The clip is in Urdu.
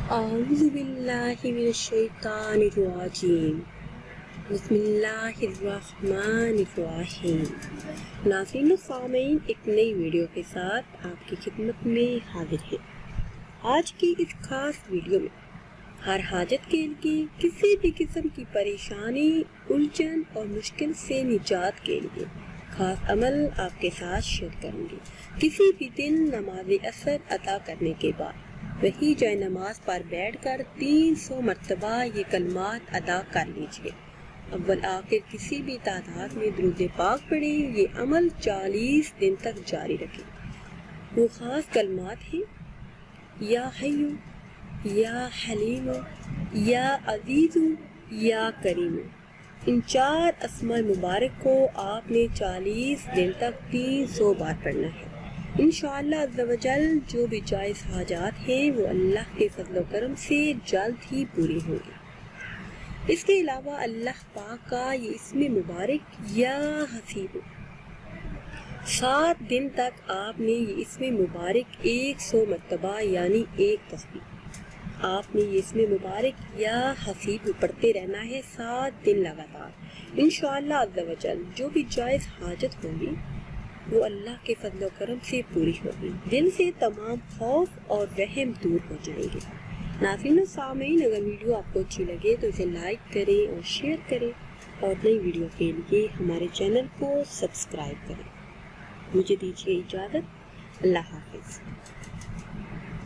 اعوذ باللہ من الشیطان الرجیم بسم اللہ الرحمن الرحیم۔ ناظرین و سامعین، ایک نئی ویڈیو کے ساتھ آپ کی خدمت میں حاضر ہیں۔ آج کی اس خاص ویڈیو میں ہر حاجت کے لیے، کسی بھی قسم کی پریشانی، الجھن اور مشکل سے نجات کے لیے خاص عمل آپ کے ساتھ شیئر کروں گی۔ کسی بھی دن نماز عصر ادا کرنے کے بعد وہی جائے نماز پر بیٹھ کر 300 مرتبہ یہ کلمات ادا کر لیجئے۔ اول آخر کسی بھی تعداد میں درود پاک پڑھیں۔ یہ عمل 40 دن تک جاری رکھیں۔ وہ خاص کلمات ہیں: یا حیو، یا حلیم، یا عزیز، یا کریم۔ ان 4 اسماء مبارک کو آپ نے 40 دن تک 300 بار پڑھنا ہے۔ انشاءاللہ عز و جل جو بھی جائز حاجات ہیں وہ اللہ کے فضل و کرم سے جلد ہی پوری ہوں گی۔ اس کے علاوہ اللہ پاک کا یہ اسم مبارک یا حسیب، 7 دن تک آپ نے یہ اسم مبارک 100 مرتبہ یعنی 1 تسبیح آپ نے یہ اسم مبارک یا حسیب پڑھتے رہنا ہے 7 دن لگاتار۔ انشاءاللہ عز و جل جو بھی جائز حاجت ہوگی وہ اللہ کے فضل و کرم سے پوری ہوگی۔ دل سے تمام خوف اور وہم دور ہو جائیں گے۔ ناظرین و سامعین، اگر ویڈیو آپ کو اچھی لگے تو اسے لائک کریں اور شیئر کریں، اور نئی ویڈیو کے لیے ہمارے چینل کو سبسکرائب کریں۔ مجھے دیجیے اجازت۔ اللہ حافظ۔